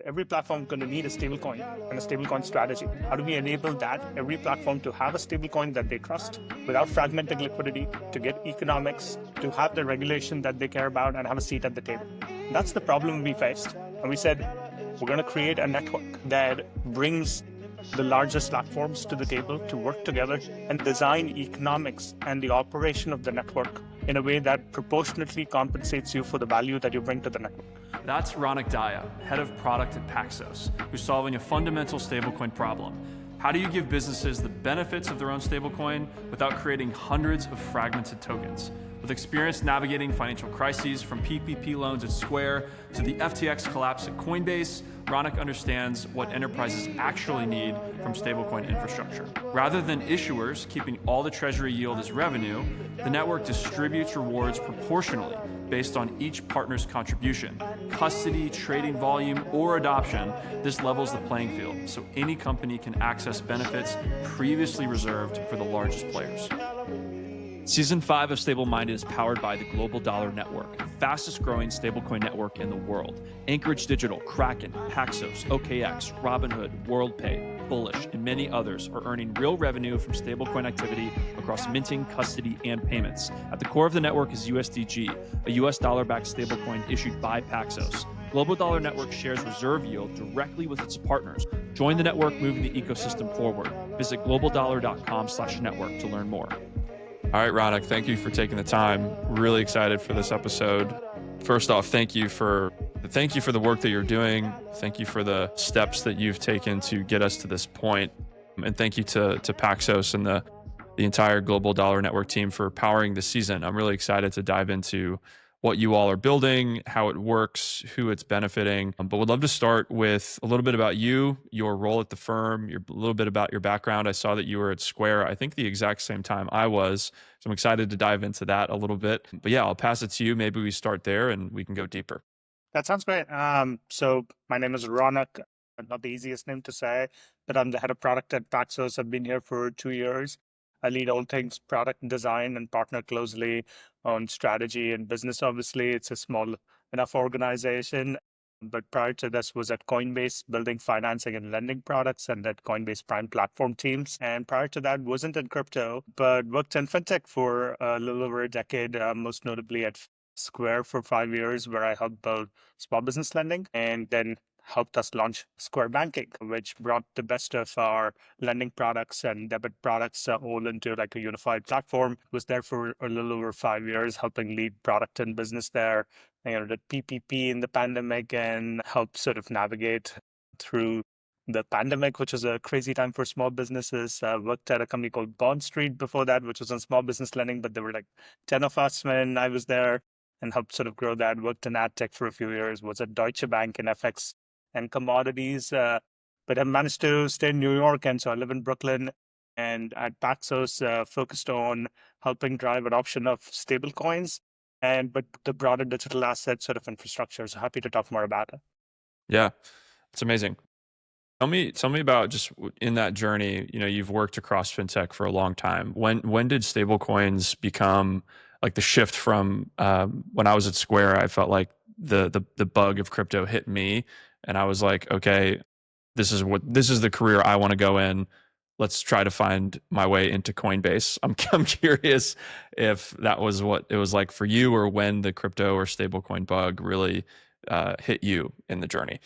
every platform is going to need a stablecoin and a stablecoin strategy. How do we enable that? Every platform to have a stablecoin that they trust without fragmenting liquidity, to get economics, to have the regulation that they care about, and have a seat at the table. That's the problem we faced. And we said, we're going to create a network that brings the largest platforms to the table to work together and design economics and the operation of the network in a way that proportionately compensates you for the value that you bring to the network. That's Ronak Daya, head of product at Paxos, who's solving a fundamental stablecoin problem. How do you give businesses the benefits of their own stablecoin without creating hundreds of fragmented tokens? With experience navigating financial crises from PPP loans at Square to the FTX collapse at Coinbase, Ronak understands what enterprises actually need from stablecoin infrastructure. Rather than issuers keeping all the treasury yield as revenue, the network distributes rewards proportionally based on each partner's contribution. Custody, trading volume, or adoption, this levels the playing field so any company can access benefits previously reserved for the largest players. Season 5 of Stableminded is powered by the Global Dollar Network, the fastest growing stablecoin network in the world. Anchorage Digital, Kraken, Paxos, OKX, Robinhood, WorldPay, Bullish, and many others are earning real revenue from stablecoin activity across minting, custody, and payments. At the core of the network is USDG, a US dollar-backed stablecoin issued by Paxos. Global Dollar Network shares reserve yield directly with its partners. Join the network moving the ecosystem forward. Visit globaldollar.com/network to learn more. All right, Ronak, thank you for taking the time. Really excited for this episode. First off, thank you for the work that you're doing. Thank you for the steps that you've taken to get us to this point. And thank you to Paxos and the entire Global Dollar Network team for powering the season. I'm really excited to dive into what you all are building, how it works, who it's benefiting. But would love to start with a little bit about you, your role at the firm, a little bit about your background. I saw that you were at Square, I think the exact same time I was. So I'm excited to dive into that a little bit. But yeah, I'll pass it to you. Maybe we start there and we can go deeper. That sounds great. So my name is Ronak, not the easiest name to say, but I'm the head of product at Paxos. I've been here for 2 years. I lead all things product design and partner closely on strategy and business. Obviously, it's a small enough organization. But prior to this was at Coinbase, building financing and lending products and at Coinbase Prime platform teams. And prior to that, wasn't in crypto, but worked in fintech for a little over a decade, most notably at Square for 5 years, where I helped build small business lending and then helped us launch Square Banking, which brought the best of our lending products and debit products all into like a unified platform. Was there for a little over 5 years, helping lead product and business there. Did PPP in the pandemic and helped sort of navigate through the pandemic, which was a crazy time for small businesses. Worked at a company called Bond Street before that, which was on small business lending, but there were like 10 of us when I was there and helped sort of grow that. Worked in ad tech for a few years, was at Deutsche Bank in FX and commodities, but I managed to stay in New York, and so I live in Brooklyn. And at Paxos, focused on helping drive adoption of stablecoins, but the broader digital asset sort of infrastructure. So happy to talk more about it. Yeah, it's amazing. Tell me about just in that journey. You've worked across fintech for a long time. When did stablecoins become like the shift from when I was at Square? I felt like the bug of crypto hit me, and I was like, okay, this is the career I want to go in. Let's try to find my way into Coinbase. I'm curious if that was what it was like for you, or when the crypto or stablecoin bug really hit you in the journey.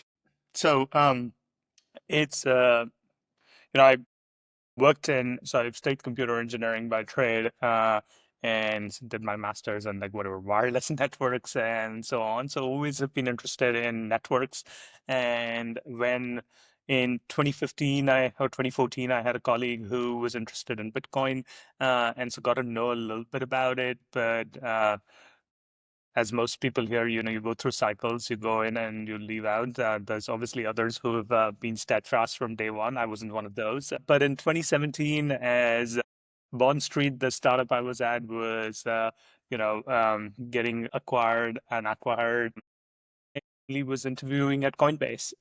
So it's I worked so I've studied computer engineering by trade, and did my master's in like whatever wireless networks and so on. So always have been interested in networks. And when in 2015 or 2014, I had a colleague who was interested in Bitcoin, and so got to know a little bit about it. But as most people here, you go through cycles, you go in and you leave out. There's obviously others who have been steadfast from day one. I wasn't one of those. But in 2017, as Bond Street, the startup I was at, was getting acquired. He was interviewing at Coinbase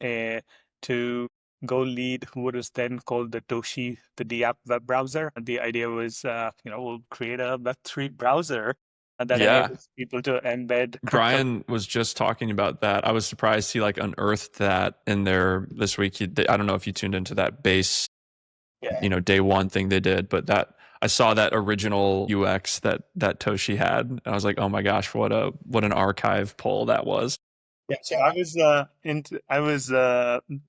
to go lead what was then called the Toshi, the DApp web browser. The idea was, we'll create a Web3 browser that Yeah. enables people to embed crypto. Brian was just talking about that. I was surprised he like unearthed that in there this week. I don't know if you tuned into that base, Yeah. day one thing they did, but that I saw that original UX that Toshi had. And I was like, oh my gosh, what an archive pull that was. Yeah, so I was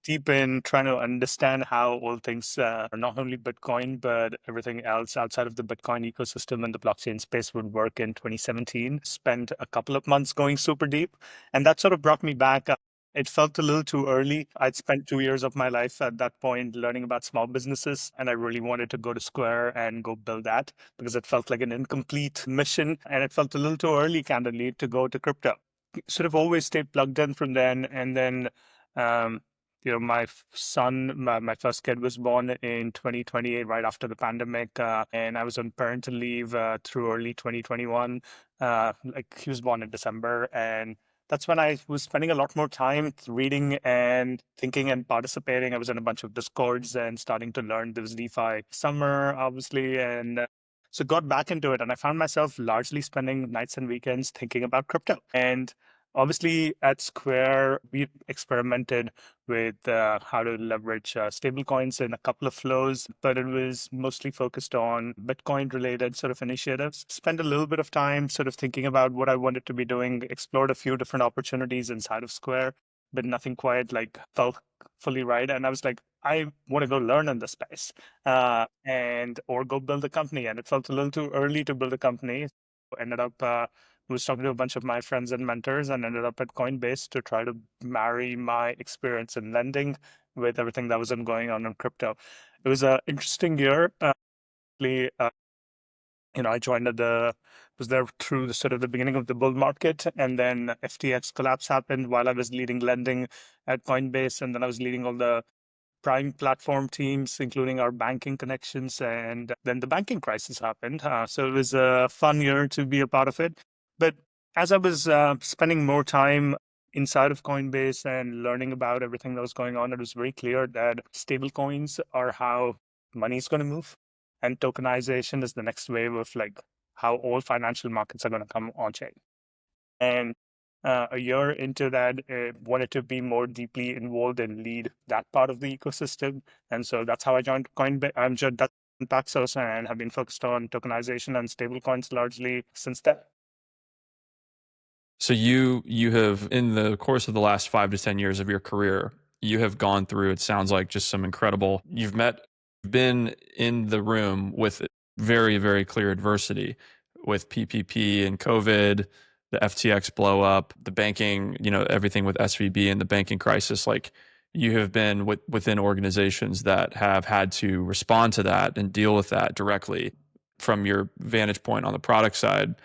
deep in trying to understand how all things, not only Bitcoin but everything else outside of the Bitcoin ecosystem and the blockchain space would work in 2017. Spent a couple of months going super deep, and that sort of brought me back. It felt a little too early. I'd spent 2 years of my life at that point learning about small businesses, and I really wanted to go to Square and go build that because it felt like an incomplete mission, and it felt a little too early, candidly, to go to crypto. Sort of always stayed plugged in from then. And then, um, my my first kid was born in 2020, right after the pandemic. And I was on parental leave through early 2021. Like he was born in December. And that's when I was spending a lot more time reading and thinking and participating. I was in a bunch of discords and starting to learn. There was DeFi summer, obviously. And so got back into it, and I found myself largely spending nights and weekends thinking about crypto. And obviously, at Square, we experimented with how to leverage stablecoins in a couple of flows, but it was mostly focused on Bitcoin related sort of initiatives. Spent a little bit of time sort of thinking about what I wanted to be doing, explored a few different opportunities inside of Square, but nothing quite like felt fully right. And I was like, I want to go learn in this space, and or go build a company. And it felt a little too early to build a company. Ended up was talking to a bunch of my friends and mentors and ended up at Coinbase to try to marry my experience in lending with everything that was going on in crypto. It was an interesting year. Uh, I joined was there through the sort of the beginning of the bull market, and then FTX collapse happened while I was leading lending at Coinbase, and then I was leading all the prime platform teams, including our banking connections. And then the banking crisis happened. So it was a fun year to be a part of it. But as I was spending more time inside of Coinbase and learning about everything that was going on, it was very clear that stablecoins are how money is going to move. And tokenization is the next wave of like how all financial markets are going to come on chain. And a year into that, wanted to be more deeply involved and lead that part of the ecosystem. And so that's how I joined Coinbase. I'm just Paxos and have been focused on tokenization and stablecoins largely since then. So you have, in the course of the last 5 to 10 years of your career, you have gone through, it sounds like, just some incredible. Been in the room with very, very clear adversity with PPP and COVID, the FTX blow up, the banking, everything with SVB and the banking crisis. Like, you have been within organizations that have had to respond to that and deal with that directly from your vantage point on the product side.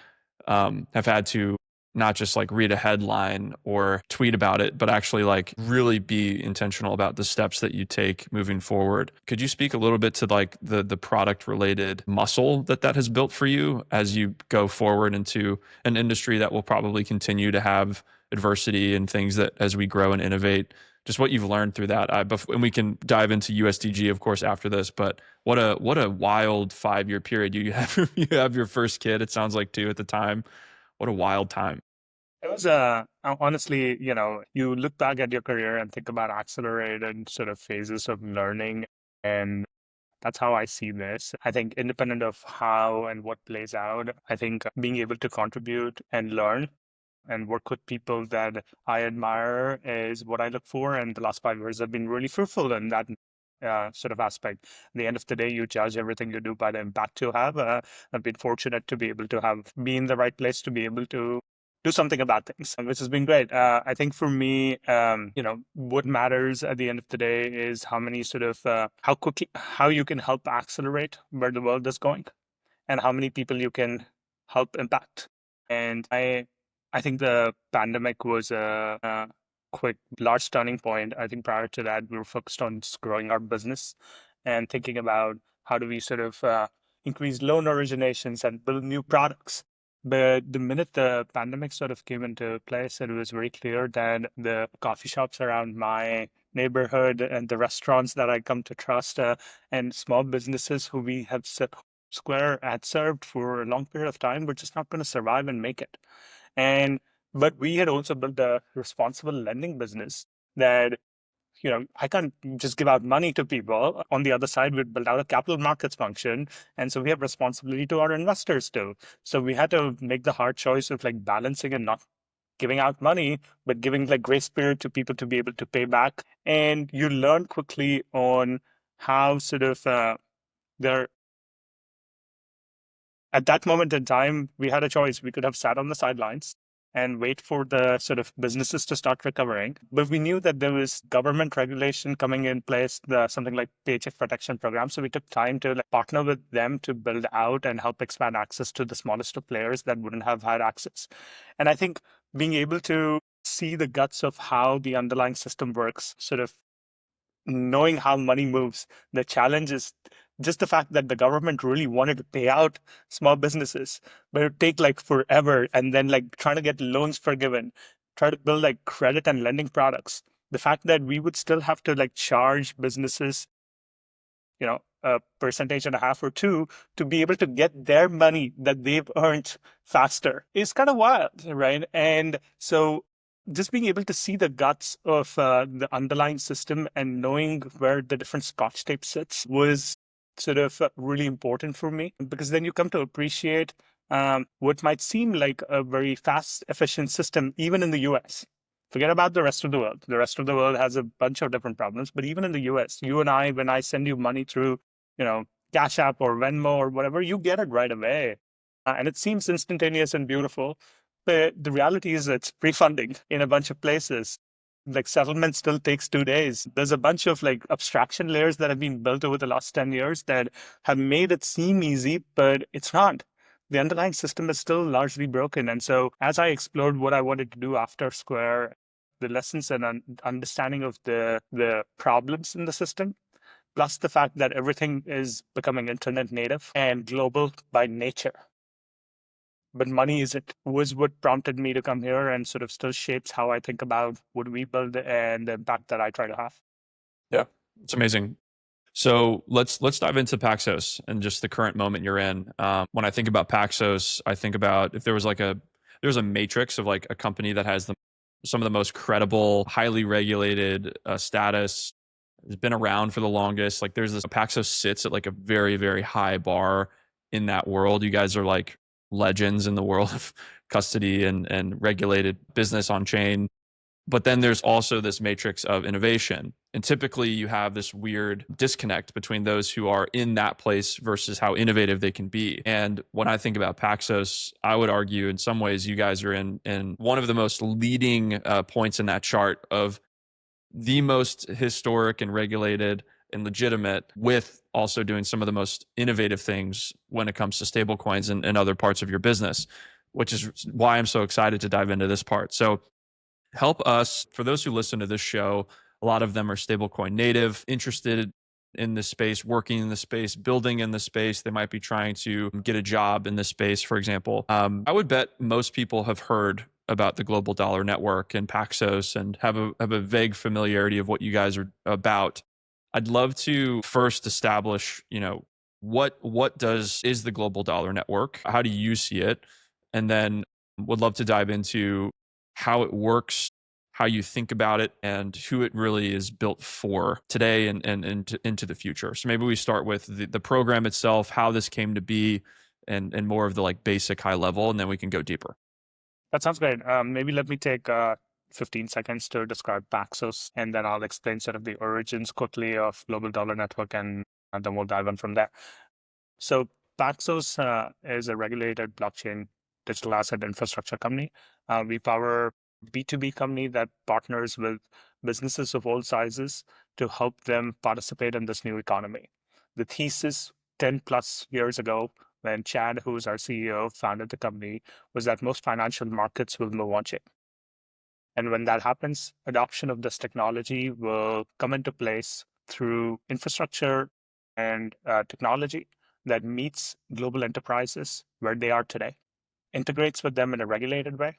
Have had to not just like read a headline or tweet about it, but actually like really be intentional about the steps that you take moving forward. Could you speak a little bit to like the product related muscle that has built for you as you go forward into an industry that will probably continue to have adversity and things that as we grow and innovate, just what you've learned through that. And we can dive into USDG, of course, after this. But what a wild 5 year period you have. You have your first kid. It sounds like two at the time. What a wild time. It was honestly, you look back at your career and think about accelerated sort of phases of learning. And that's how I see this. I think independent of how and what plays out, I think being able to contribute and learn and work with people that I admire is what I look for. And the last 5 years have been really fruitful in that sort of aspect. At the end of the day, you judge everything you do by the impact you have. I've been fortunate to be able to be in the right place to be able to do something about things, which has been great. I think for me, what matters at the end of the day is how many sort of, how you can help accelerate where the world is going and how many people you can help impact. And I think the pandemic was a quick, large turning point. I think prior to that, we were focused on just growing our business and thinking about how do we sort of increase loan originations and build new products. But the minute the pandemic sort of came into place, it was very clear that the coffee shops around my neighborhood and the restaurants that I come to trust, and small businesses who we have set Square had served for a long period of time, we're just not going to survive and make it. And but we had also built a responsible lending business that, I can't just give out money to people. On the other side, we built out a capital markets function. And so we have responsibility to our investors too. So we had to make the hard choice of like balancing and not giving out money, but giving like grace period to people to be able to pay back. And you learn quickly on how sort of there at that moment in time, we had a choice. We could have sat on the sidelines and wait for the sort of businesses to start recovering. But we knew that there was government regulation coming in place, something like paycheck protection program. So we took time to like partner with them to build out and help expand access to the smallest of players that wouldn't have had access. And I think being able to see the guts of how the underlying system works, sort of knowing how money moves. The challenge is just the fact that the government really wanted to pay out small businesses, but it would take like forever. And then like trying to get loans forgiven, try to build like credit and lending products. The fact that we would still have to like charge businesses, a percentage and a half or two to be able to get their money that they've earned faster is kind of wild, right? And so just being able to see the guts of the underlying system and knowing where the different scotch tape sits was sort of really important for me, because then you come to appreciate what might seem like a very fast, efficient system, even in the US. Forget about the rest of the world. The rest of the world has a bunch of different problems, but even in the US, you and I, when I send you money through, Cash App or Venmo or whatever, you get it right away. And it seems instantaneous and beautiful. But the reality is it's pre-funding in a bunch of places. Like settlement still takes 2 days. There's a bunch of like abstraction layers that have been built over the last 10 years that have made it seem easy, but it's not. The underlying system is still largely broken. And so as I explored what I wanted to do after Square, the lessons and understanding of the problems in the system, plus the fact that everything is becoming internet native and global by nature. But money isn't, was what prompted me to come here and sort of still shapes how I think about what we build and the impact that I try to have. Yeah, it's amazing. So let's dive into Paxos and just the current moment you're in. When I think about Paxos, I think about if there's a matrix of like a company that has some of the most credible, highly regulated status, has been around for the longest. Like there's this Paxos sits at like a very, very high bar in that world. You guys are like legends in the world of custody and regulated business on chain. But then there's also this matrix of innovation. And typically you have this weird disconnect between those who are in that place versus how innovative they can be. And when I think about Paxos, I would argue in some ways you guys are in one of the most leading points in that chart of the most historic and regulated and legitimate, with also doing some of the most innovative things when it comes to stablecoins and other parts of your business, which is why I'm so excited to dive into this part. So help us, for those who listen to this show, a lot of them are stablecoin native, interested in this space, working in the space, building in the space. They might be trying to get a job in this space, for example. I would bet most people have heard about the Global Dollar Network and Paxos and have a vague familiarity of what you guys are about. I'd love to first establish, what is the Global Dollar Network? How do you see it? And then would love to dive into how it works, how you think about it, and who it really is built for today and into the future. So maybe we start with the program itself, how this came to be, and more of the like basic high level, and then we can go deeper. That sounds great. Maybe let me take 15 seconds to describe Paxos, and then I'll explain sort of the origins quickly of Global Dollar Network, and then we'll dive in from there. So Paxos is a regulated blockchain digital asset infrastructure company. We power B2B company that partners with businesses of all sizes to help them participate in this new economy. The thesis 10 plus years ago, when Chad, who's our CEO, founded the company, was that most financial markets will move on chain. And when that happens, adoption of this technology will come into place through infrastructure and technology that meets global enterprises where they are today, integrates with them in a regulated way,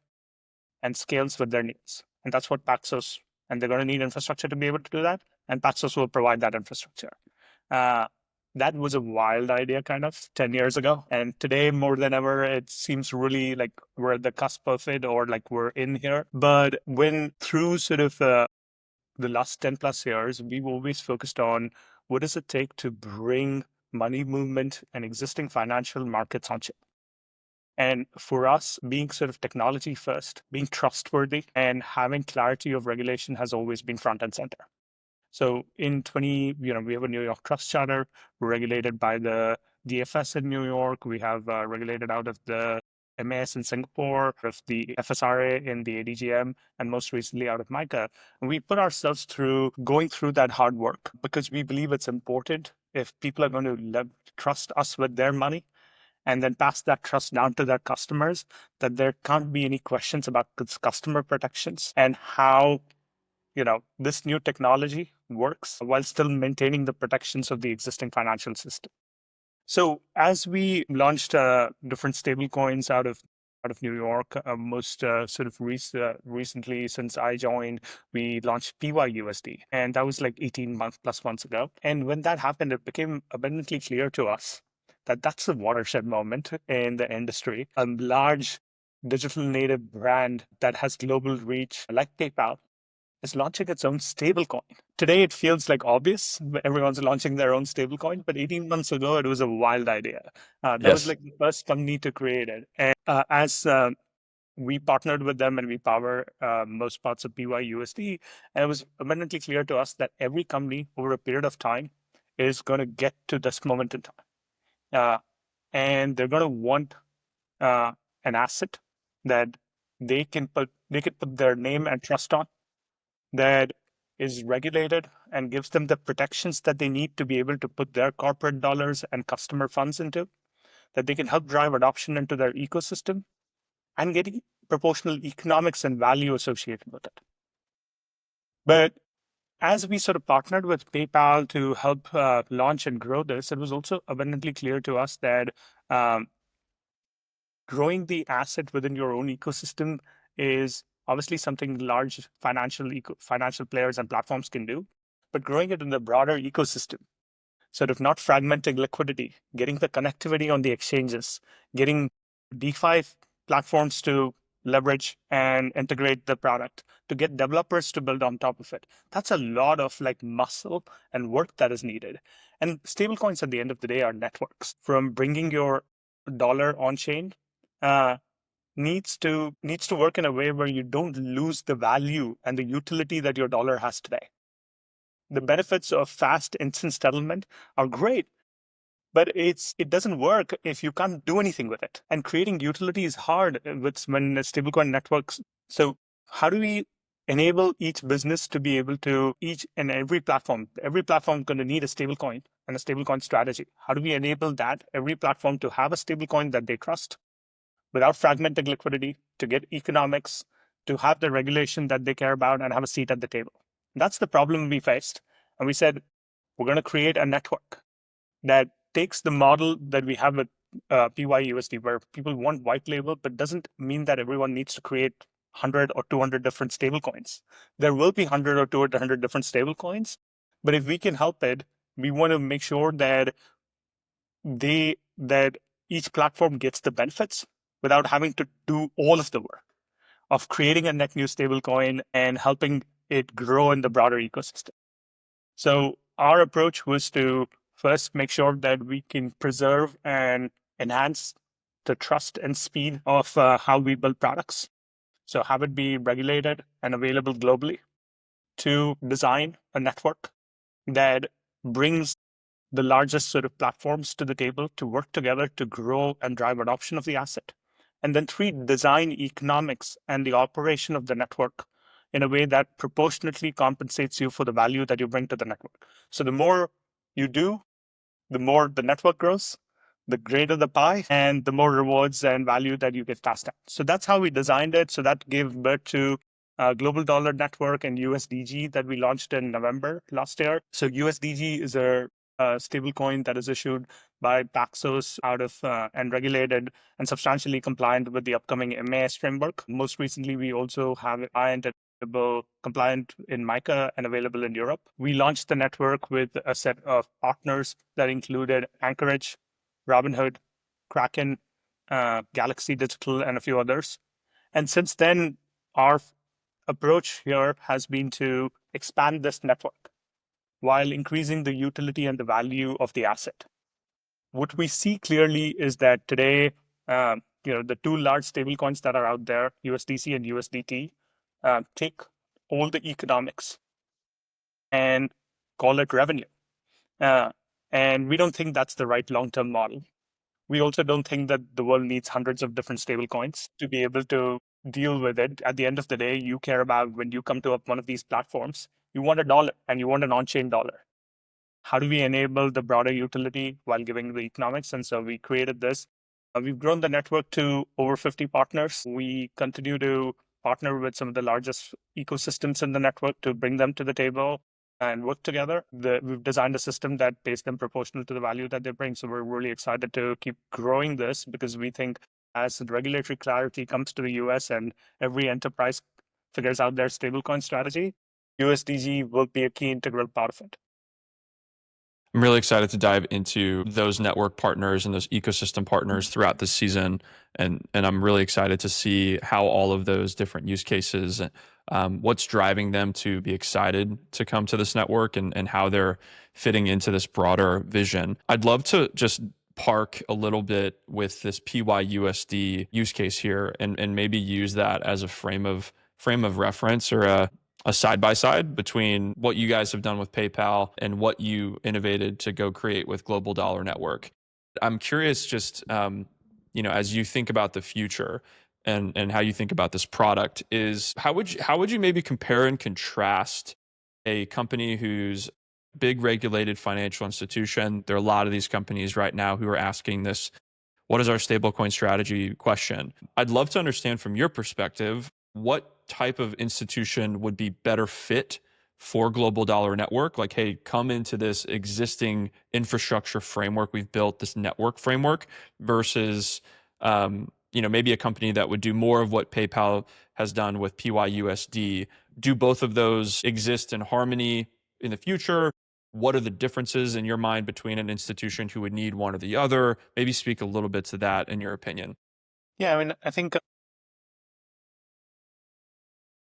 and scales with their needs. And that's what Paxos, and they're going to need infrastructure to be able to do that. And Paxos will provide that infrastructure. That was a wild idea kind of 10 years ago. And today, more than ever, it seems really like we're at the cusp of it or like we're in here. But when through sort of the last 10 plus years, we've always focused on what does it take to bring money movement and existing financial markets on chip. And for us, being sort of technology first, being trustworthy, and having clarity of regulation has always been front and center. So in 20, we have a New York trust charter. We're regulated by the DFS in New York. We have regulated out of the MAS in Singapore, of the FSRA in the ADGM, and most recently out of MICA. And we put ourselves through going through that hard work because we believe it's important if people are going to trust us with their money and then pass that trust down to their customers, that there can't be any questions about customer protections and how this new technology works while still maintaining the protections of the existing financial system. So as we launched different stable coins out of New York, most sort of recently since I joined, we launched PYUSD, and that was like 18 months ago. And when that happened, it became abundantly clear to us that that's a watershed moment in the industry. A large digital native brand that has global reach, like PayPal, is launching its own stablecoin. Today, it feels like obvious. Everyone's launching their own stablecoin, but 18 months ago, it was a wild idea. That was Yes. like the first company to create it. And as we partnered with them and we power most parts of PYUSD, and it was abundantly clear to us that every company over a period of time is going to get to this moment in time. And they're going to want an asset that they can put their name and trust on, that is regulated and gives them the protections that they need to be able to put their corporate dollars and customer funds into, that they can help drive adoption into their ecosystem and getting proportional economics and value associated with it. But as we sort of partnered with PayPal to help launch and grow this, it was also abundantly clear to us that um, growing the asset within your own ecosystem is obviously something large financial players and platforms can do, but growing it in the broader ecosystem, sort of not fragmenting liquidity, getting the connectivity on the exchanges, getting DeFi platforms to leverage and integrate the product, to get developers to build on top of it. That's a lot of like muscle and work that is needed. And stablecoins at the end of the day are networks. From bringing your dollar on chain, uh, needs to work in a way where you don't lose the value and the utility that your dollar has today. The benefits of fast instant settlement are great, but it doesn't work if you can't do anything with it. And creating utility is hard with when stablecoin networks. So how do we enable each business to be able to each and every platform going to need a stablecoin and a stablecoin strategy? How do we enable that every platform to have a stablecoin that they trust without fragmenting liquidity, to get economics, to have the regulation that they care about and have a seat at the table? That's the problem we faced. And we said, we're going to create a network that takes the model that we have with PYUSD, where people want white label, but doesn't mean that everyone needs to create 100 or 200 different stablecoins. There will be 100 or 200 different stablecoins, but if we can help it, we want to make sure that that each platform gets the benefits without having to do all of the work of creating a net new stablecoin and helping it grow in the broader ecosystem. So our approach was to first make sure that we can preserve and enhance the trust and speed of how we build products. So have it be regulated and available globally. To design a network that brings the largest sort of platforms to the table to work together to grow and drive adoption of the asset. And then three, design economics and the operation of the network in a way that proportionately compensates you for the value that you bring to the network. So the more you do, the more the network grows, the greater the pie, and the more rewards and value that you get passed out. So that's how we designed it. So that gave birth to Global Dollar Network and USDG that we launched in November last year. So USDG is a stablecoin that is issued by Paxos out of and regulated and substantially compliant with the upcoming MAS framework. Most recently, we also have it compliant in MiCA and available in Europe. We launched the network with a set of partners that included Anchorage, Robinhood, Kraken, Galaxy Digital, and a few others. And since then, our approach here has been to expand this network while increasing the utility and the value of the asset. What we see clearly is that today, the two large stablecoins that are out there, USDC and USDT, take all the economics and call it revenue. And we don't think that's the right long-term model. We also don't think that the world needs hundreds of different stablecoins to be able to deal with it. At the end of the day, you care about when you come to one of these platforms, you want a dollar and you want an on-chain dollar. How do we enable the broader utility while giving the economics? And so we created this. We've grown the network to over 50 partners. We continue to partner with some of the largest ecosystems in the network to bring them to the table and work together. We've designed a system that pays them proportional to the value that they bring. So we're really excited to keep growing this because we think as the regulatory clarity comes to the US and every enterprise figures out their stablecoin strategy, USDG will be a key integral part of it. I'm really excited to dive into those network partners and those ecosystem partners throughout this season. And I'm really excited to see how all of those different use cases, what's driving them to be excited to come to this network and how they're fitting into this broader vision. I'd love to just park a little bit with this PYUSD use case here and maybe use that as a frame of reference or a side by side between what you guys have done with PayPal and what you innovated to go create with Global Dollar Network. I'm curious, just as you think about the future and how you think about this product, is how would you maybe compare and contrast a company who's big regulated financial institution? There are a lot of these companies right now who are asking this, what is our stablecoin strategy question? I'd love to understand from your perspective, what type of institution would be better fit for Global Dollar Network? Like, hey, come into this existing infrastructure framework we've built, this network framework, versus maybe a company that would do more of what PayPal has done with PYUSD. Do both of those exist in harmony in the future? What are the differences in your mind between an institution who would need one or the other? Maybe speak a little bit to that in your opinion. Yeah, I mean, I think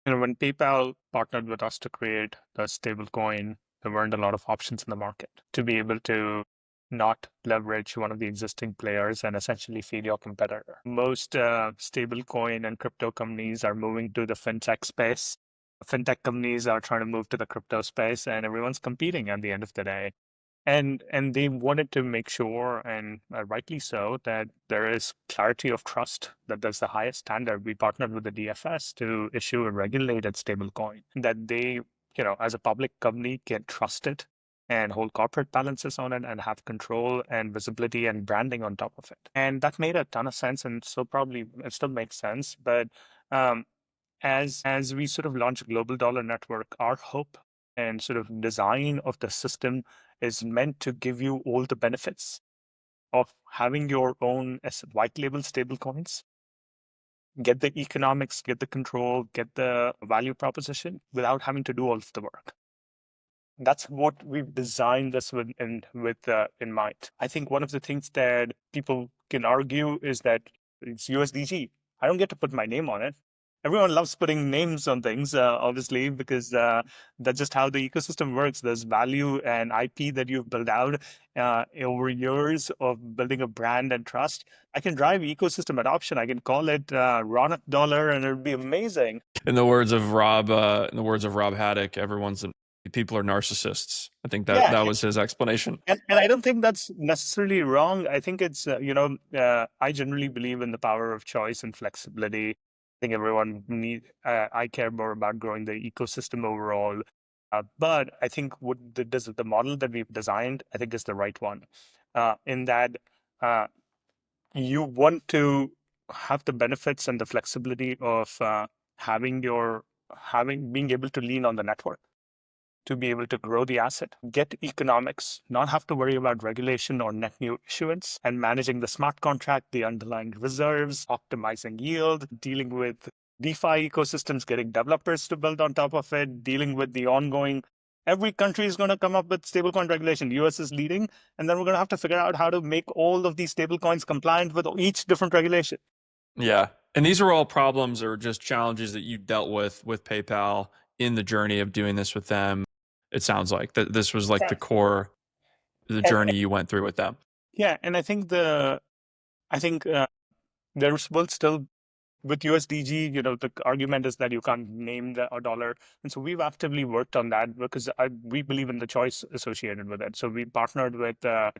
when PayPal partnered with us to create the stablecoin, there weren't a lot of options in the market to be able to not leverage one of the existing players and essentially feed your competitor. Most stablecoin and crypto companies are moving to the fintech space. Fintech companies are trying to move to the crypto space, and everyone's competing at the end of the day. And they wanted to make sure, and rightly so, that there is clarity of trust, that there's the highest standard. We partnered with the DFS to issue a regulated stablecoin that they, as a public company, can trust it and hold corporate balances on it and have control and visibility and branding on top of it. And that made a ton of sense, and so probably it still makes sense. But as we sort of launch Global Dollar Network, our hope and sort of design of the system is meant to give you all the benefits of having your own white label stablecoins, get the economics, get the control, get the value proposition without having to do all of the work. That's what we've designed this with in mind. I think one of the things that people can argue is that it's USDG. I don't get to put my name on it. Everyone loves putting names on things, obviously, because that's just how the ecosystem works. There's value and IP that you've built out over years of building a brand and trust. I can drive ecosystem adoption. I can call it Ronak Daya, and it'd be amazing. In the words of Rob Haddock, people are narcissists. I think that was his explanation. And I don't think that's necessarily wrong. I think it's, I generally believe in the power of choice and flexibility. I think everyone I care more about growing the ecosystem overall. But I think the model that we've designed, I think is the right one. In that you want to have the benefits and the flexibility of being able to lean on the network to be able to grow the asset, get economics, not have to worry about regulation or net new issuance, and managing the smart contract, the underlying reserves, optimizing yield, dealing with DeFi ecosystems, getting developers to build on top of it, dealing with the ongoing. Every country is going to come up with stablecoin regulation. US is leading, and then we're going to have to figure out how to make all of these stablecoins compliant with each different regulation. Yeah. And these are all problems or just challenges that you dealt with PayPal in the journey of doing this with them. It sounds like that this was like the core, the And, journey you went through with them. yeah, and I think there will still with USDG, the argument is that you can't name a dollar. And so we've actively worked on that because we believe in the choice associated with it. So we partnered with,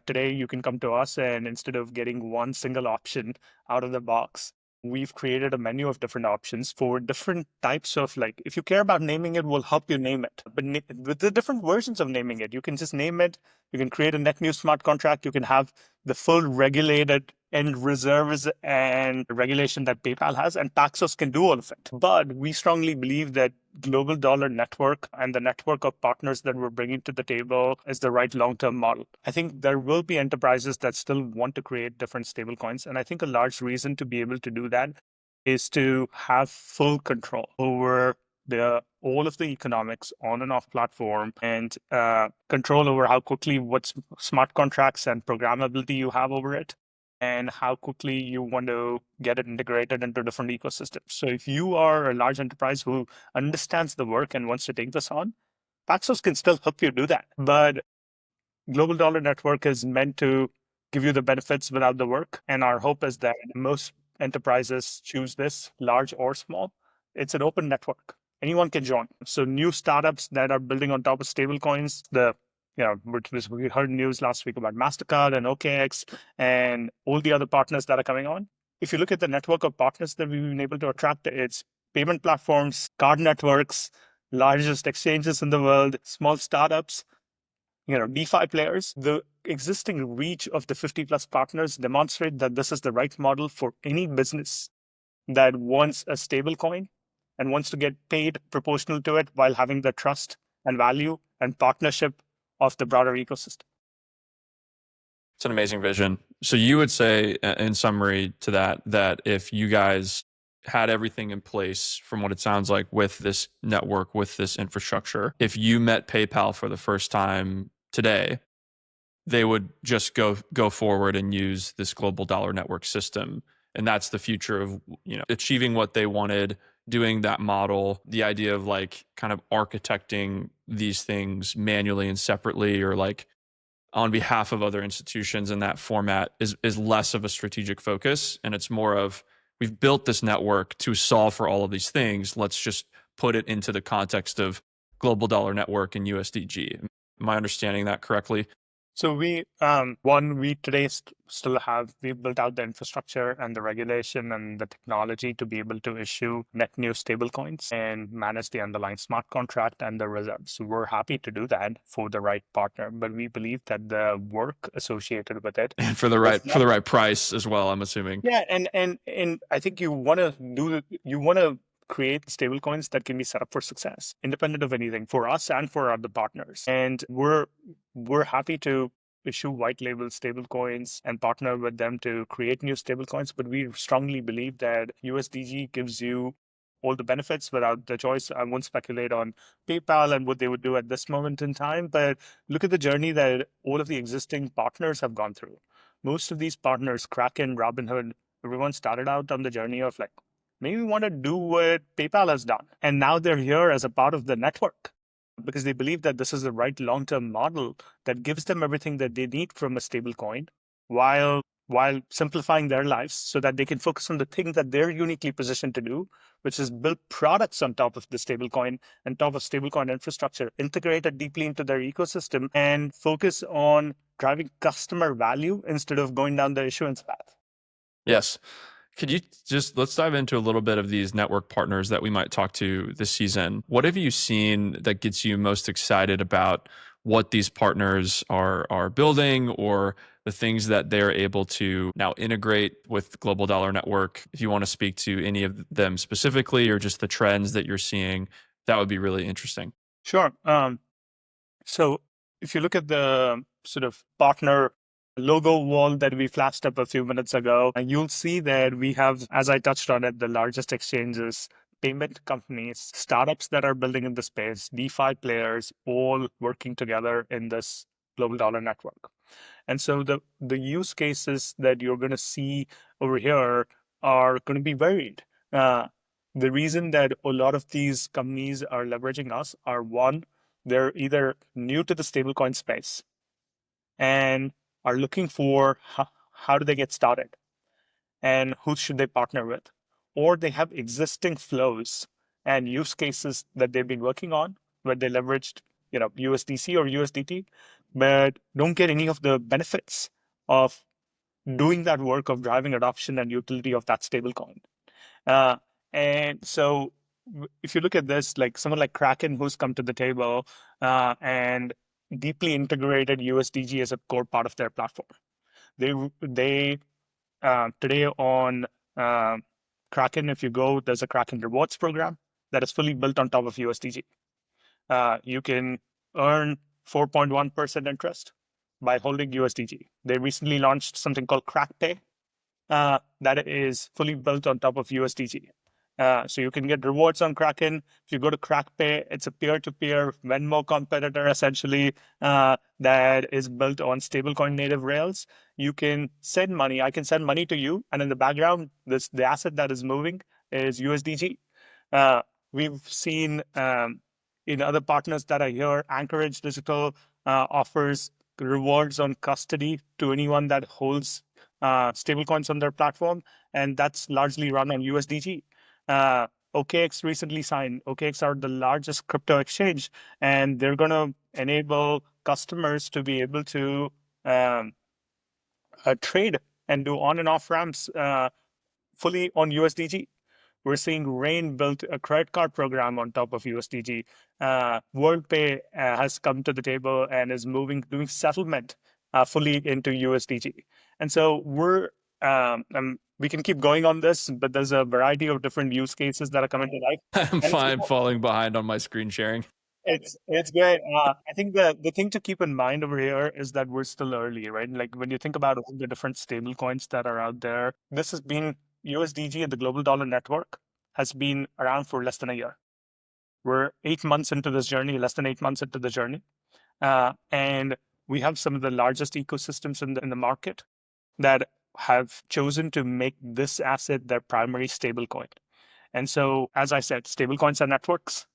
today you can come to us and instead of getting one single option out of the box, we've created a menu of different options for different types of, like, if you care about naming it, we'll help you name it. But with the different versions of naming it, you can just name it. You can create a net new smart contract. You can have the full regulated and reserves and regulation that PayPal has, and Paxos can do all of it. But we strongly believe that global dollar network and the network of partners that we're bringing to the table is the right long-term model. I think there will be enterprises that still want to create different stablecoins. And I think a large reason to be able to do that is to have full control over all of the economics on and off platform and control over how quickly what smart contracts and programmability you have over it and how quickly you want to get it integrated into different ecosystems. So if you are a large enterprise who understands the work and wants to take this on, Paxos can still help you do that. But Global Dollar Network is meant to give you the benefits without the work. And our hope is that most enterprises choose this, large or small. It's an open network. Anyone can join. So new startups that are building on top of stablecoins, we heard news last week about MasterCard and OKX and all the other partners that are coming on. If you look at the network of partners that we've been able to attract, it's payment platforms, card networks, largest exchanges in the world, small startups, DeFi players. The existing reach of the 50 plus partners demonstrate that this is the right model for any business that wants a stable coin and wants to get paid proportional to it while having the trust and value and partnership of the broader ecosystem. It's an amazing vision. So you would say, in summary to that if you guys had everything in place from what it sounds like with this network, with this infrastructure, if you met PayPal for the first time today, they would just go forward and use this global dollar network system. And that's the future of, achieving what they wanted, doing that model, the idea of like kind of architecting these things manually and separately, or like on behalf of other institutions in that format is less of a strategic focus. And it's more of, we've built this network to solve for all of these things. Let's just put it into the context of global dollar network and USDG. Am I understanding that correctly? So we today we've built out the infrastructure and the regulation and the technology to be able to issue net new stablecoins and manage the underlying smart contract and the reserves. So we're happy to do that for the right partner, but we believe that the work associated with it and for the right price as well, I'm assuming. Yeah, and I think you want to create stablecoins that can be set up for success, independent of anything, for us and for other partners. And we're happy to issue white label stablecoins and partner with them to create new stablecoins. But we strongly believe that USDG gives you all the benefits without the choice. I won't speculate on PayPal and what they would do at this moment in time, but look at the journey that all of the existing partners have gone through. Most of these partners, Kraken, Robinhood, everyone started out on the journey of like, maybe we want to do what PayPal has done. And now they're here as a part of the network because they believe that this is the right long-term model that gives them everything that they need from a stable coin while simplifying their lives so that they can focus on the thing that they're uniquely positioned to do, which is build products on top of the stablecoin and top of stablecoin infrastructure, integrate it deeply into their ecosystem and focus on driving customer value instead of going down the issuance path. Yes. Could you let's dive into a little bit of these network partners that we might talk to this season. What have you seen that gets you most excited about what these partners are building, or the things that they're able to now integrate with Global Dollar Network? If you want to speak to any of them specifically, or just the trends that you're seeing, that would be really interesting. Sure. So if you look at the sort of partner logo wall that we flashed up a few minutes ago, you'll see that we have, as I touched on it, the largest exchanges payment companies, startups that are building in the space, DeFi players, all working together in this global dollar network. And so the use cases that you're going to see over here are going to be varied. Uh, the reason that a lot of these companies are leveraging us are, one, they're either new to the stablecoin space and are looking for how do they get started and who should they partner with, or they have existing flows and use cases that they've been working on where they leveraged, USDC or USDT, but don't get any of the benefits of doing that work of driving adoption and utility of that stablecoin. Uh, and so if you look at this, like someone like Kraken, who's come to the table and deeply integrated USDG as a core part of their platform. They today on Kraken, if you go, there's a Kraken rewards program that is fully built on top of USDG. You can earn 4.1% interest by holding USDG. They recently launched something called KrackPay that is fully built on top of USDG. So you can get rewards on Kraken. If you go to KrackPay, it's a peer-to-peer Venmo competitor, essentially, that is built on stablecoin native rails. You can send money. I can send money to you, and in the background, the asset that is moving is USDG. We've seen in other partners that are here, Anchorage Digital offers rewards on custody to anyone that holds stablecoins on their platform, and that's largely run on USDG. OKX recently signed. OKX are the largest crypto exchange, and they're going to enable customers to be able to trade and do on and off ramps fully on USDG. We're seeing Rain built a credit card program on top of USDG. WorldPay has come to the table and is doing settlement fully into USDG. And so we can keep going on this, but there's a variety of different use cases that are coming to life. I'm And fine falling behind on my screen sharing. it's great. I think the thing to keep in mind over here is that we're still early, right? Like when you think about all the different stable coins that are out there, this has been USDG, the global dollar network, has been around for less than a year. We're 8 months into this journey, less than 8 months into the journey, and we have some of the largest ecosystems in the market that have chosen to make this asset their primary stable coin. And so, as I said, stablecoins are networks.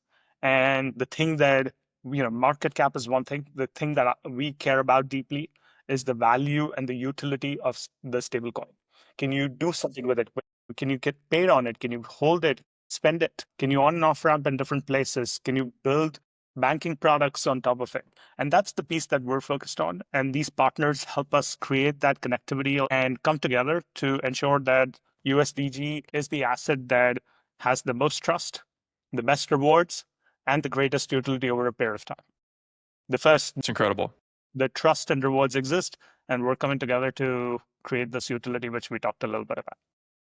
And the thing that, market cap is one thing. The thing that we care about deeply is the value and the utility of the stablecoin. Can you do something with it? Can you get paid on it? Can you hold it, spend it? Can you on and off ramp in different places? Can you build banking products on top of it? And that's the piece that we're focused on. And these partners help us create that connectivity and come together to ensure that USDG is the asset that has the most trust, the best rewards, and the greatest utility over a period of time. It's incredible. The trust and rewards exist, and we're coming together to create this utility, which we talked a little bit about.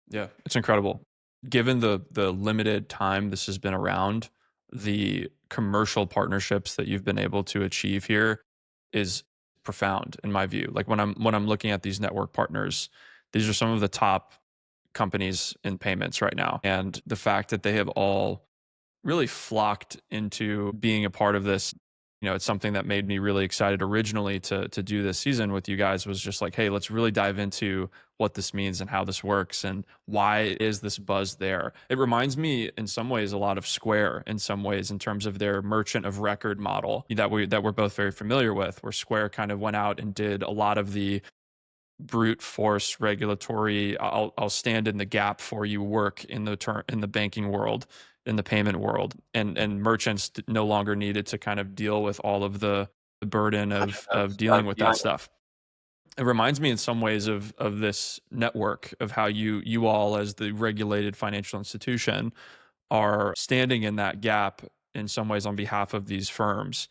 Yeah, it's incredible. Given the limited time this has been around, the commercial partnerships that you've been able to achieve here is profound in my view. Like when I'm looking at these network partners, these are some of the top companies in payments right now. And the fact that they have all really flocked into being a part of this, it's something that made me really excited originally to do this season with you guys, was just like, hey, let's really dive into what this means and how this works and why is this buzz there. It reminds me in some ways a lot of Square in some ways in terms of their merchant of record model that we're both very familiar with, where Square kind of went out and did a lot of the brute force regulatory I'll stand in the gap for you work in the banking world, in the payment world, and merchants no longer needed to kind of deal with all of the burden of dealing with that stuff. It reminds me in some ways of this network, of how you all as the regulated financial institution are standing in that gap in some ways on behalf of these firms.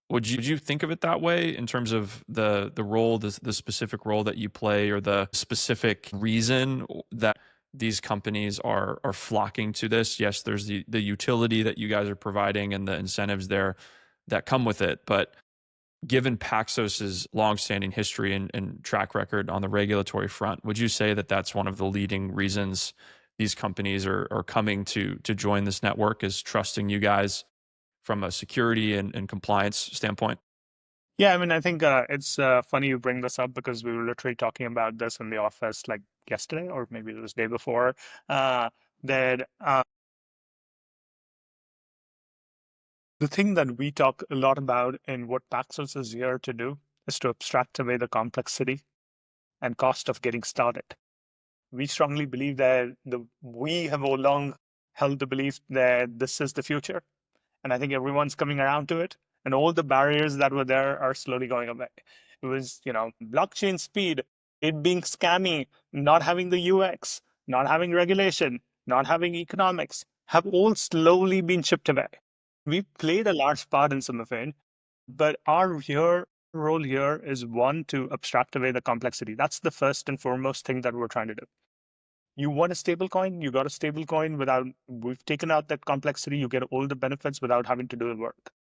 Would you think of it that way in terms of the role, the specific role that you play, or the specific reason that these companies are flocking to this? Yes, there's the utility that you guys are providing and the incentives there that come with it. But given Paxos's longstanding history and track record on the regulatory front, would you say that that's one of the leading reasons these companies are coming to join this network, is trusting you guys from a security and compliance standpoint? Yeah, I mean, I think it's funny you bring this up because we were literally talking about this in the office like yesterday, or maybe it was day before. Uh, that The thing that we talk a lot about and what Paxos is here to do is to abstract away the complexity and cost of getting started. We strongly believe that we have all along held the belief that this is the future. And I think everyone's coming around to it. And all the barriers that were there are slowly going away. It was, blockchain speed, it being scammy, not having the UX, not having regulation, not having economics, have all slowly been chipped away. We played a large part in some of it, but role here is one to abstract away the complexity. That's the first and foremost thing that we're trying to do. You want a stable coin, you got a stable coin without, we've taken out that complexity, you get all the benefits without having to do the work.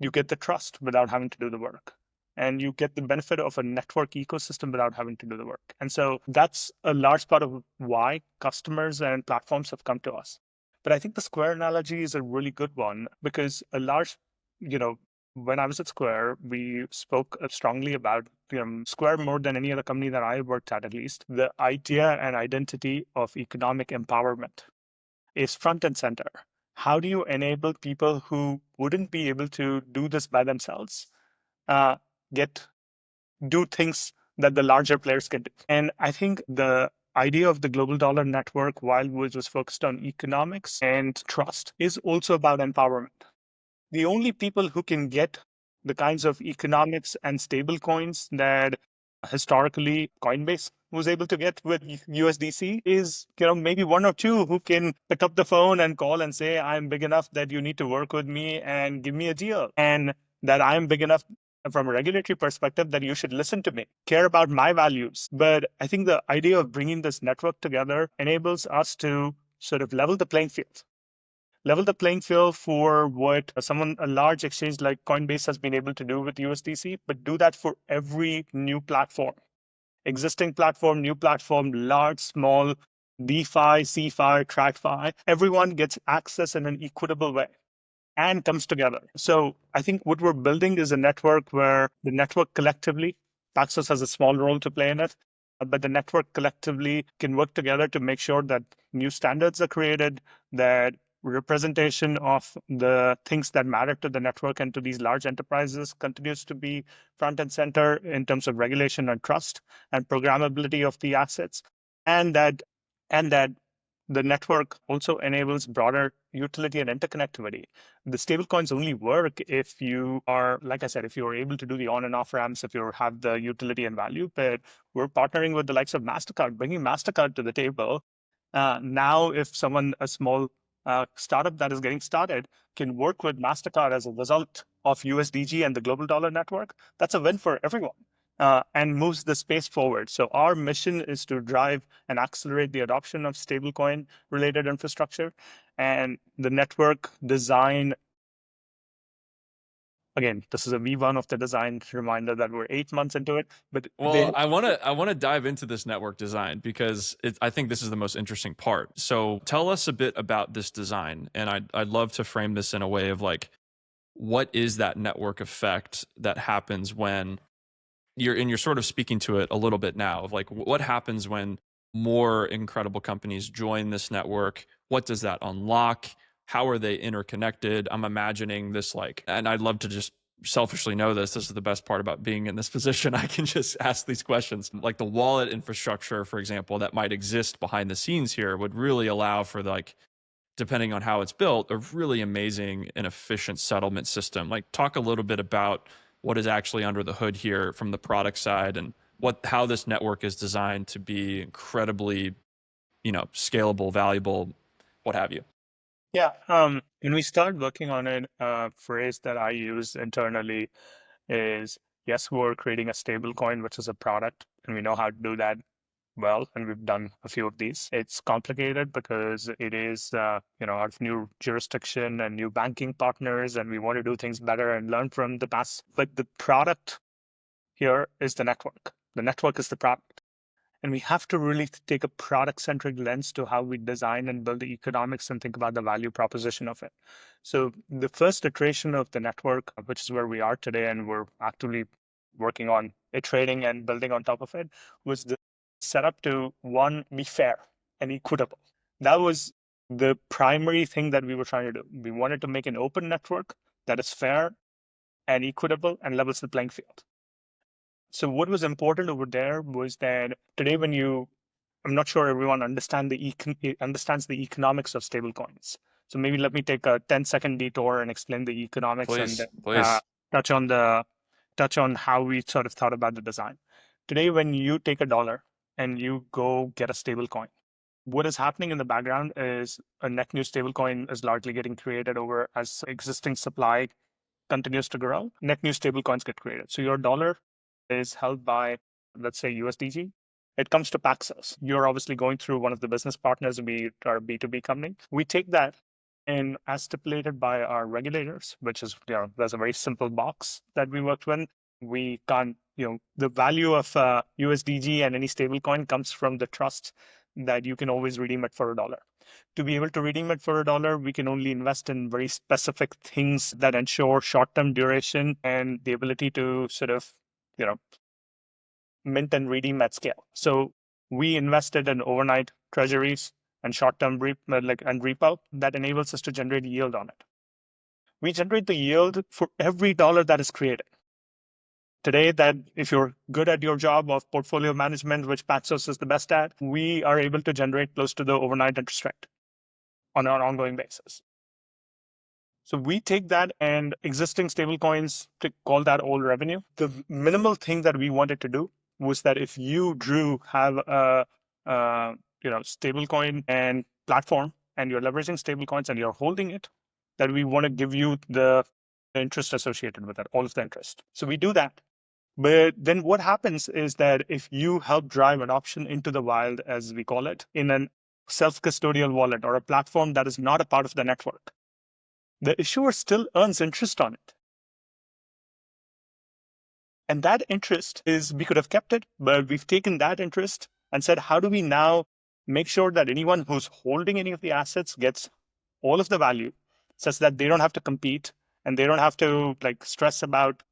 You get the trust without having to do the work. And you get the benefit of a network ecosystem without having to do the work. And so that's a large part of why customers and platforms have come to us. But I think the Square analogy is a really good one because you know, when I was at Square, we spoke strongly about Square more than any other company that I worked at least. The idea and identity of economic empowerment is front and center. How do you enable people who wouldn't be able to do this by themselves uh, get do things that the larger players can do? And I think the idea of the global dollar network, which was focused on economics and trust, is also about empowerment. The only people who can get the kinds of economics and stable coins that historically Coinbase was able to get with USDC is, maybe one or two who can pick up the phone and call and say, I'm big enough that you need to work with me and give me a deal. And that I'm big enough from a regulatory perspective that you should listen to me, care about my values. But I think the idea of bringing this network together enables us to sort of level the playing field for what a large exchange like Coinbase has been able to do with USDC, but do that for every new platform, existing platform, new platform, large, small, DeFi, CeFi, TradFi. Everyone gets access in an equitable way and comes together. So I think what we're building is a network where the network collectively, Paxos has a small role to play in it, but the network collectively can work together to make sure that new standards are created, that representation of the things that matter to the network and to these large enterprises continues to be front and center in terms of regulation and trust and programmability of the assets, and that the network also enables broader utility and interconnectivity. The stablecoins only work if you are, like I said, if you are able to do the on and off ramps, if you have the utility and value. But we're partnering with the likes of MasterCard, bringing MasterCard to the table. Now, if a small startup that is getting started, can work with MasterCard as a result of USDG and the global dollar network, that's a win for everyone. And moves the space forward. So our mission is to drive and accelerate the adoption of stablecoin related infrastructure, and the network design. Again, this is a V1 of the design, reminder that we're 8 months into it, but Well, I want to dive into this network design because I think this is the most interesting part. So tell us a bit about this design, and I'd love to frame this in a way of like, what is that network effect that happens when you're sort of speaking to it a little bit now of like what happens when more incredible companies join this network? What does that unlock? How are they interconnected? I'm imagining this like, and I'd love to just selfishly know this is the best part about being in this position. I can just ask these questions. Like the wallet infrastructure, for example, that might exist behind the scenes here would really allow for like, depending on how it's built, a really amazing and efficient settlement system. Like talk a little bit about what is actually under the hood here from the product side and how this network is designed to be incredibly, scalable, valuable, what have you. yeah, when we start working on it, a phrase that I use internally is, yes, we're creating a stable coin, which is a product, and we know how to do that well, and we've done a few of these. It's complicated because it is, our new jurisdiction and new banking partners, and we want to do things better and learn from the past. But the product here is the network. The network is the product. And we have to really take a product-centric lens to how we design and build the economics and think about the value proposition of it. So the first iteration of the network, which is where we are today, and we're actively working on iterating and building on top of it, was the setup to, one, be fair and equitable. That was the primary thing that we were trying to do. We wanted to make an open network that is fair and equitable and levels the playing field. So what was important over there was that today, I'm not sure everyone understands the economics of stablecoins. So maybe let me take a 10-second detour and explain the economics, and Please, uh, please. touch on the touch on how we sort of thought about the design. Today, when you take a dollar and you go get a stablecoin, what is happening in the background is a net new stablecoin is largely getting created over as existing supply continues to grow. Net new stablecoins get created. So your dollar is held by, let's say, USDG. It comes to Paxos. You're obviously going through one of the business partners, we are a B2B company. We take that, and as stipulated by our regulators, which is, there's a very simple box that we worked with. We can't, the value of USDG and any stablecoin comes from the trust that you can always redeem it for a dollar. To be able to redeem it for a dollar, we can only invest in very specific things that ensure short-term duration and the ability to sort of, you know, mint and redeem at scale. So we invested in overnight treasuries and short-term and repo that enables us to generate yield on it. We generate the yield for every dollar that is created. Today, that if you're good at your job of portfolio management, which Paxos is the best at, we are able to generate close to the overnight interest rate on an ongoing basis. So we take that and existing stablecoins to call that all revenue. The minimal thing that we wanted to do was that if you, Drew, have a stablecoin and platform, and you're leveraging stablecoins and you're holding it, that we want to give you the interest associated with that, all of the interest. So we do that. But then what happens is that if you help drive adoption into the wild, as we call it, in a self-custodial wallet or a platform that is not a part of the network, the issuer still earns interest on it. And that interest is, we could have kept it, but we've taken that interest and said, how do we now make sure that anyone who's holding any of the assets gets all of the value, such that they don't have to compete and they don't have to stress about,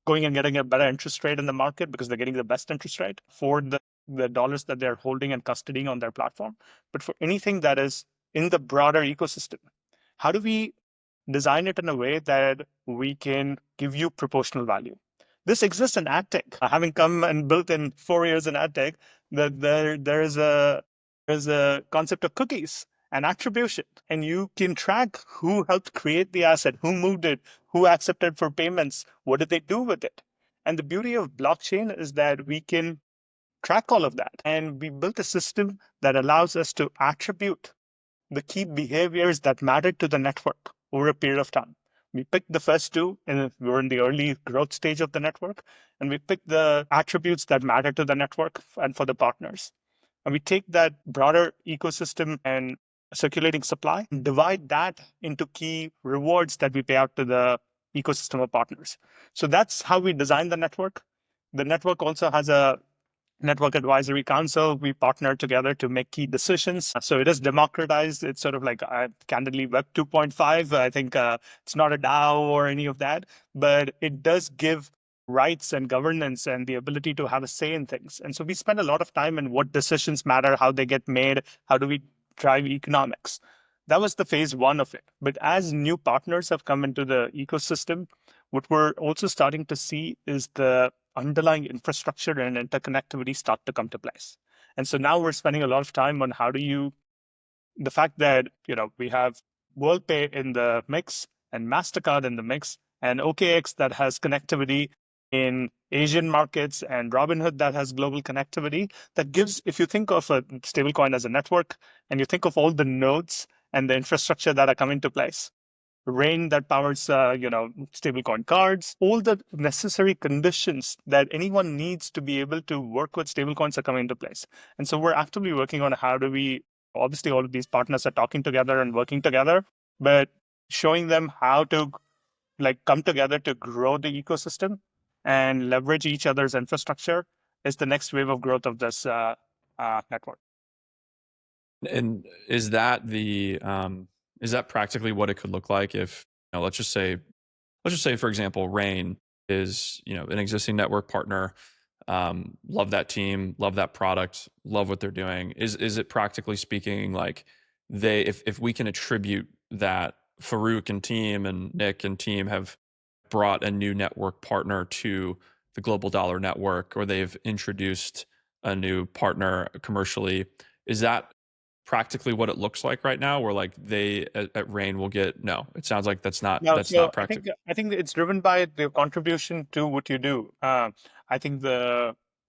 going and getting a better interest rate in the market, because they're getting the best interest rate for the dollars that they're holding and custodying on their platform. But for anything that is in the broader ecosystem, how do we design it in a way that we can give you proportional value? This exists in ad tech. Having come and built in 4 years in ad tech, that there's a concept of cookies and attribution, and you can track who helped create the asset, who moved it, who accepted for payments, what did they do with it. And the beauty of blockchain is that we can track all of that, and we built a system that allows us to attribute the key behaviors that mattered to the network over a period of time. We picked the first two, and we were in the early growth stage of the network, and we picked the attributes that matter to the network and for the partners. And we take that broader ecosystem and circulating supply and divide that into key rewards that we pay out to the ecosystem of partners. So that's how we design the network. The network also has a network advisory council. We partner together to make key decisions. So it is democratized. It's sort of like candidly Web 2.5. I think it's not a DAO or any of that, but it does give rights and governance and the ability to have a say in things. And so we spend a lot of time in what decisions matter, how they get made, how do we drive economics. That was the phase one of it. But as new partners have come into the ecosystem, what we're also starting to see is the underlying infrastructure and interconnectivity start to come to place. And so now we're spending a lot of time on the fact that, we have WorldPay in the mix and MasterCard in the mix and OKX that has connectivity in Asian markets and Robinhood that has global connectivity. That gives, if you think of a stablecoin as a network and you think of all the nodes and the infrastructure that are coming to place, Rain that powers, stablecoin cards, all the necessary conditions that anyone needs to be able to work with stablecoins are coming into place. And so we're actively working on how do we, obviously all of these partners are talking together and working together, but showing them how to come together to grow the ecosystem and leverage each other's infrastructure is the next wave of growth of this network. And is that practically what it could look like if, let's just say, for example, Rain is, an existing network partner. Love that team, love that product, love what they're doing. Is it practically speaking like if we can attribute that Farouk and team and Nick and team have brought a new network partner to the global dollar network, or they've introduced a new partner commercially, is that practically what it looks like right now, where like they at Rain will get? No, it sounds like No, that's so not practical. I think it's driven by the contribution to what you do. I think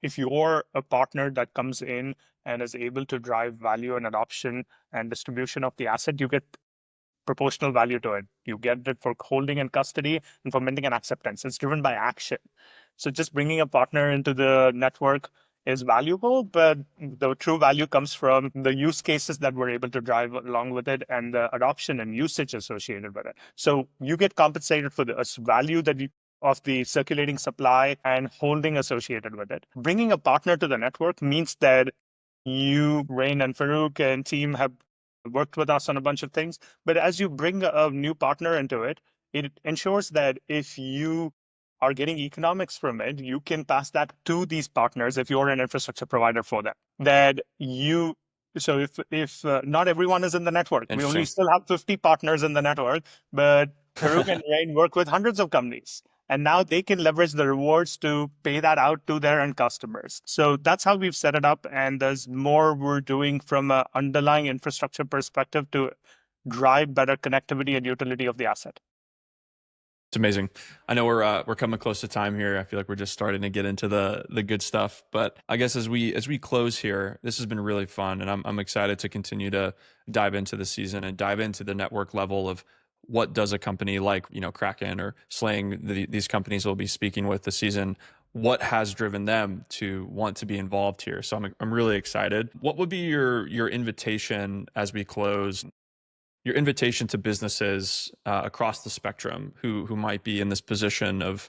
if you're a partner that comes in and is able to drive value and adoption and distribution of the asset, you get proportional value to it. You get it for holding and custody and for minting and acceptance. It's driven by action. So just bringing a partner into the network is valuable, but the true value comes from the use cases that we're able to drive along with it and the adoption and usage associated with it. So you get compensated for the value of the circulating supply and holding associated with it. Bringing a partner to the network means that you, Rain and Farouk and team have worked with us on a bunch of things. But as you bring a new partner into it, it ensures that if you are getting economics from it, you can pass that to these partners if you're an infrastructure provider for them. So if not everyone is in the network, we only Interesting. still have 50 partners in the network, but Farouk and Rain work with hundreds of companies. And now they can leverage the rewards to pay that out to their end customers. So that's how we've set it up. And there's more we're doing from an underlying infrastructure perspective to drive better connectivity and utility of the asset. It's amazing. I know we're coming close to time here. I feel like we're just starting to get into the good stuff. But I guess as we close here, this has been really fun, and I'm excited to continue to dive into the season and dive into the network level of what does a company like Kraken or Slang, these companies we'll be speaking with this season. What has driven them to want to be involved here? So I'm really excited. What would be your invitation as we close? Your invitation to businesses across the spectrum who might be in this position of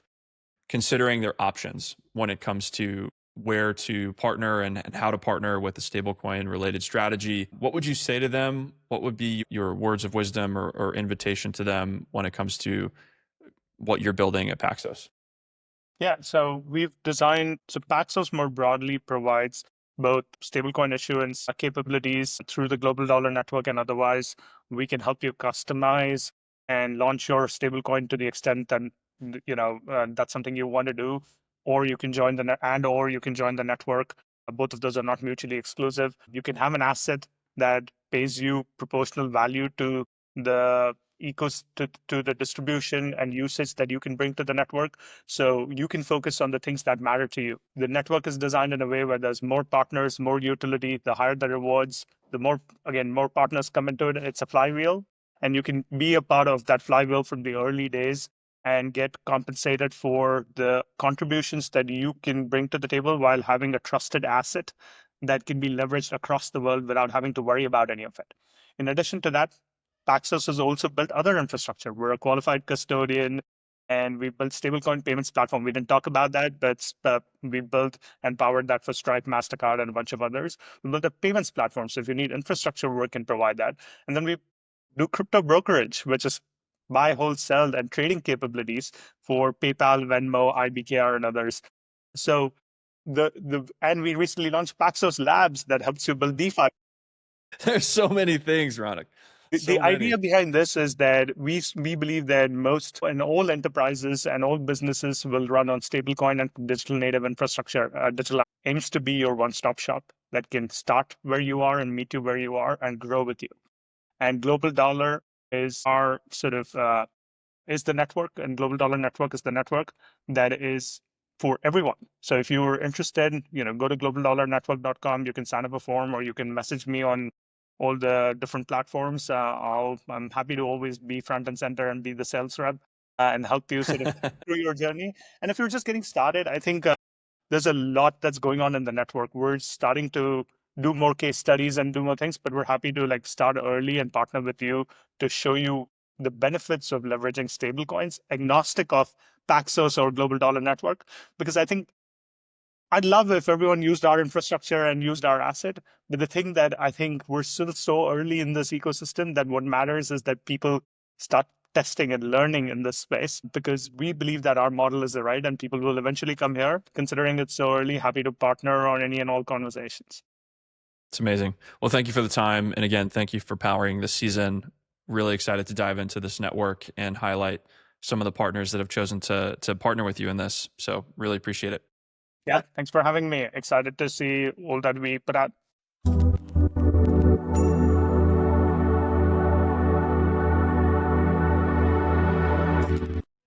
considering their options when it comes to where to partner and how to partner with a stablecoin related strategy. What would you say to them? What would be your words of wisdom or invitation to them when it comes to what you're building at Paxos? Yeah, so Paxos more broadly provides both stablecoin issuance capabilities through the global dollar network and otherwise. We can help you customize and launch your stablecoin to the extent that that's something you want to do, or you can join or you can join the network. Both of those are not mutually exclusive. You can have an asset that pays you proportional value to the to the distribution and usage that you can bring to the network, so you can focus on the things that matter to you. The network is designed in a way where there's more partners, more utility. The higher the rewards, the more partners come into it. It's a flywheel, and you can be a part of that flywheel from the early days and get compensated for the contributions that you can bring to the table while having a trusted asset that can be leveraged across the world without having to worry about any of it. In addition to that, Paxos has also built other infrastructure. We're a qualified custodian, and we built stablecoin payments platform. We didn't talk about that, but we built and powered that for Stripe, MasterCard, and a bunch of others. We built a payments platform. So if you need infrastructure, we can provide that. And then we do crypto brokerage, which is buy, hold, sell, and trading capabilities for PayPal, Venmo, IBKR, and others. So and we recently launched Paxos Labs that helps you build DeFi. There's so many things, Ronak. The So many. idea behind this is that we believe that most and all enterprises and all businesses will run on stablecoin and digital native infrastructure. Digital aims to be your one-stop shop that can start where you are and meet you where you are and grow with you. And Global Dollar is our is the network, and Global Dollar Network is the network that is for everyone. So if you're interested, go to globaldollarnetwork.com. You can sign up a form, or you can message me on all the different platforms. I'm happy to always be front and center and be the sales rep and help you sort of through your journey. And if you're just getting started, I think there's a lot that's going on in the network. We're starting to do more case studies and do more things, but we're happy to start early and partner with you to show you the benefits of leveraging stablecoins, agnostic of Paxos or Global Dollar Network, because I think I'd love if everyone used our infrastructure and used our asset. But the thing that I think we're still so early in this ecosystem that what matters is that people start testing and learning in this space because we believe that our model is the right and people will eventually come here. Considering it's so early, happy to partner on any and all conversations. It's amazing. Well, thank you for the time. And again, thank you for powering this season. Really excited to dive into this network and highlight some of the partners that have chosen to partner with you in this. So really appreciate it. Yeah, thanks for having me. Excited to see all that we put out.